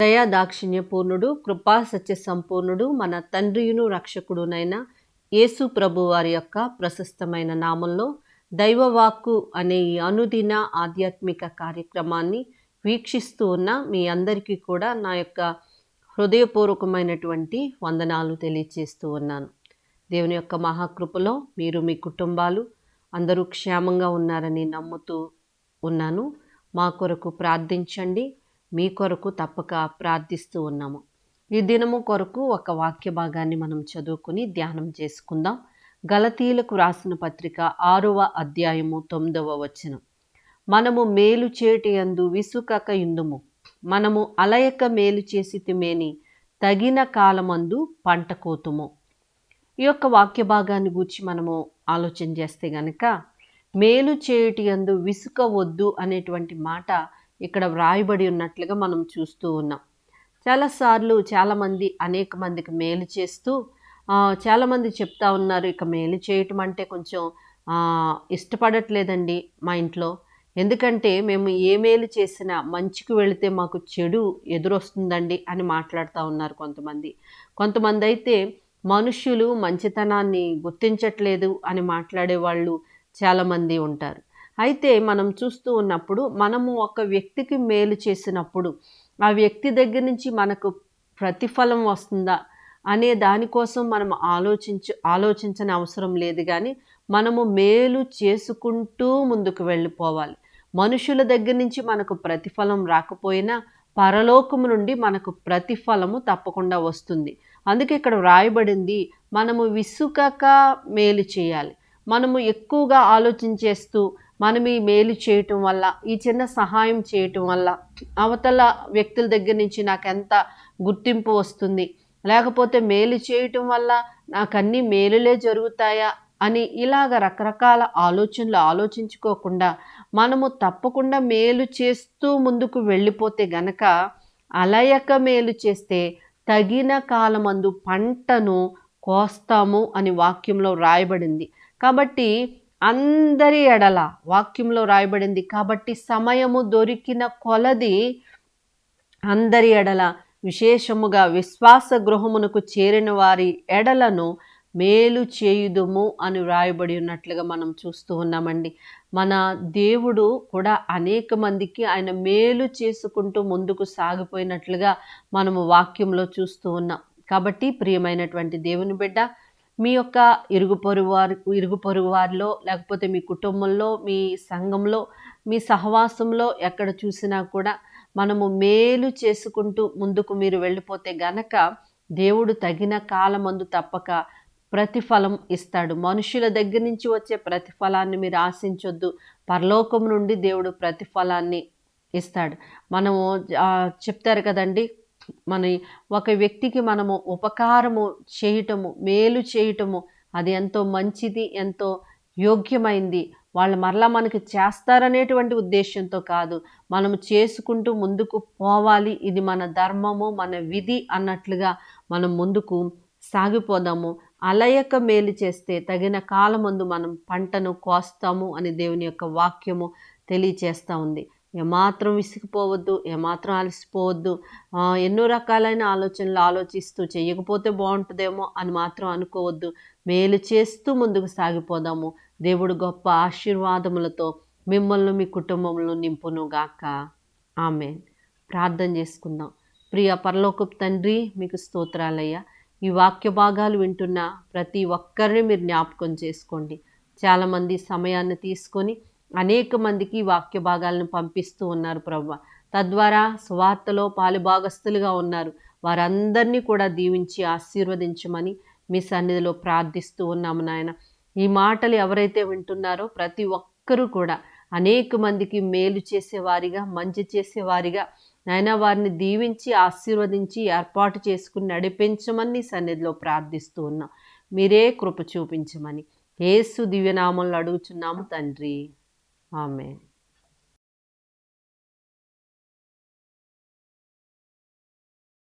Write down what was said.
దయా దాక్షిణ్యపూర్ణుడు, కృపా సత్య సంపూర్ణుడు, మన తండ్రియును రక్షకుడునైన యేసు ప్రభు వారి యొక్క ప్రశస్తమైన నామంలో దైవవాక్కు అనే ఈ అనుదిన ఆధ్యాత్మిక కార్యక్రమాన్ని వీక్షిస్తూ ఉన్న మీ అందరికీ కూడా నా యొక్క హృదయపూర్వకమైనటువంటి వందనాలు తెలియచేస్తూ ఉన్నాను. దేవుని యొక్క మహాకృపలో మీరు మీ కుటుంబాలు అందరూ క్షేమంగా ఉన్నారని నమ్ముతూ ఉన్నాను. మా కొరకు ప్రార్థించండి. మీ కొరకు తప్పక ప్రార్థిస్తూ ఉన్నాము. ఈ దినము కొరకు ఒక వాక్య భాగాన్ని మనం చదువుకుని ధ్యానం చేసుకుందాం. గలతీయులకు రాసిన పత్రిక 6వ అధ్యాయము 9వ వచనం. మనము మేలు చేటి యందు విసుకక యుందుము, మనము అలయక మేలు చేసితిమేని తగిన కాలమందు పంట కోతుము. ఈ యొక్క వాక్య భాగాన్ని గూర్చి మనము ఆలోచన చేస్తే గనక మేలు చేయుటి యందు విసుకవద్దు అనేటువంటి మాట ఇక్కడ వ్రాయబడి ఉన్నట్లుగా మనం చూస్తూ ఉన్నాం. చాలాసార్లు చాలామంది అనేక మందికి మేలు చేస్తూ చాలామంది చెప్తా ఉన్నారు, ఇక మేలు చేయటం అంటే కొంచెం ఇష్టపడట్లేదండి మా ఇంట్లో. ఎందుకంటే మేము ఏ మేలు చేసినా మంచికి వెళితే మాకు చెడు ఎదురొస్తుందండి అని మాట్లాడుతూ ఉన్నారు కొంతమంది అయితే మనుష్యులు మంచితనాన్ని గుర్తించట్లేదు అని మాట్లాడే వాళ్ళు చాలామంది ఉంటారు. అయితే మనం చూస్తూ ఉన్నప్పుడు మనము ఒక వ్యక్తికి మేలు చేసినప్పుడు ఆ వ్యక్తి దగ్గర నుంచి మనకు ప్రతిఫలం వస్తుందా అనే దానికోసం మనం ఆలోచించని అవసరం లేదు. కానీ మనము మేలు చేసుకుంటూ ముందుకు వెళ్ళిపోవాలి. మనుషుల దగ్గర నుంచి మనకు ప్రతిఫలం రాకపోయినా పరలోకము నుండి మనకు ప్రతిఫలము తప్పకుండా వస్తుంది. అందుకే ఇక్కడ వ్రాయబడింది, మనము విసుకక మేలు చేయాలి. మనము ఎక్కువగా ఆలోచించేస్తూ మనం ఈ మేలు చేయటం వల్ల, ఈ చిన్న సహాయం చేయటం వల్ల అవతల వ్యక్తుల దగ్గర నుంచి నాకు ఎంత గుర్తింపు వస్తుంది, లేకపోతే మేలు చేయటం వల్ల నాకు అన్ని మేలులే జరుగుతాయా అని ఇలాగ రకరకాల ఆలోచనలు ఆలోచించుకోకుండా మనము తప్పకుండా మేలు చేస్తూ ముందుకు వెళ్ళిపోతే గనక అలయక మేలు చేస్తే తగిన కాలమందు పంటను కోస్తాము అని వాక్యంలో రాయబడింది. కాబట్టి అందరి ఎడల వాక్యంలో రాయబడింది. కాబట్టి సమయము దొరికిన కొలది అందరి ఎడల, విశేషముగా విశ్వాస గృహమునకు చేరిన వారి ఎడలను మేలు చేయుదుము అని వ్రాయబడి ఉన్నట్లుగా మనం చూస్తూ ఉన్నామండి. మన దేవుడు కూడా అనేక మందికి ఆయన మేలు చేసుకుంటూ ముందుకు సాగిపోయినట్లుగా మనము వాక్యంలో చూస్తూ ఉన్నాం. కాబట్టి ప్రియమైనటువంటి దేవుని బిడ్డ, మీ యొక్క ఇరుగు పొరుగు వారిలో, లేకపోతే మీ కుటుంబంలో, మీ సంఘంలో, మీ సహవాసంలో ఎక్కడ చూసినా కూడా మనము మేలు చేసుకుంటూ ముందుకు మీరు వెళ్ళిపోతే గనక దేవుడు తగిన కాలమందు తప్పక ప్రతిఫలం ఇస్తాడు. మనుషుల దగ్గర నుంచి వచ్చే ప్రతిఫలాన్ని మీరు ఆశించొద్దు. పరలోకం నుండి దేవుడు ప్రతిఫలాన్ని ఇస్తాడు. మనము చెప్తారు కదండి, మన ఒక వ్యక్తికి మనము ఉపకారము చేయటము, మేలు చేయటము అది ఎంతో మంచిది, ఎంతో యోగ్యమైంది. వాళ్ళు మరలా మనకి చేస్తారనేటువంటి ఉద్దేశంతో కాదు, మనము చేసుకుంటూ ముందుకు పోవాలి. ఇది మన ధర్మము, మన విధి అన్నట్లుగా మనం ముందుకు సాగిపోదాము. అలయక మేలు చేస్తే తగిన కాలమందు మనం పంటను కోస్తాము అని దేవుని యొక్క వాక్యము తెలియచేస్తూ ఉంది. ఏమాత్రం విసిగిపోవద్దు, ఏమాత్రం అలసిపోవద్దు. ఎన్నో రకాలైన ఆలోచనలు ఆలోచిస్తూ చేయకపోతే బాగుంటుందేమో అని మాత్రం అనుకోవద్దు. మేలు చేస్తూ ముందుకు సాగిపోదాము. దేవుడు గొప్ప ఆశీర్వాదములతో మిమ్మల్ని, మీ కుటుంబంలో నింపునుగాక. ఆమేన్. ప్రార్థన చేసుకుందాం. ప్రియ పరలోకపు తండ్రి, మీకు స్తోత్రాలయ్యా. ఈ వాక్య భాగాలు వింటున్న ప్రతి ఒక్కరిని మీరు జ్ఞాపకం చేసుకోండి. చాలామంది సమయాన్ని తీసుకొని అనేక మందికి వాక్య భాగాలను పంపిస్తూ ఉన్నారు ప్రభువా. తద్వారా సువార్తలో పాలుభాగస్తులుగా ఉన్నారు. వారందరినీ కూడా దీవించి ఆశీర్వదించమని మీ సన్నిధిలో ప్రార్థిస్తూ ఉన్నాము నాయన. ఈ మాటలు ఎవరైతే వింటున్నారో ప్రతి ఒక్కరూ కూడా అనేక మందికి మేలు చేసేవారిగా, మంచి చేసేవారిగా నాయన వారిని దీవించి ఆశీర్వదించి ఏర్పాటు చేసుకుని నడిపించమని సన్నిధిలో ప్రార్థిస్తూ ఉన్నాం. మీరే కృప చూపించమని యేసు దివ్యనామంలో అడుగుచున్నాము తండ్రి. ఆమేన్.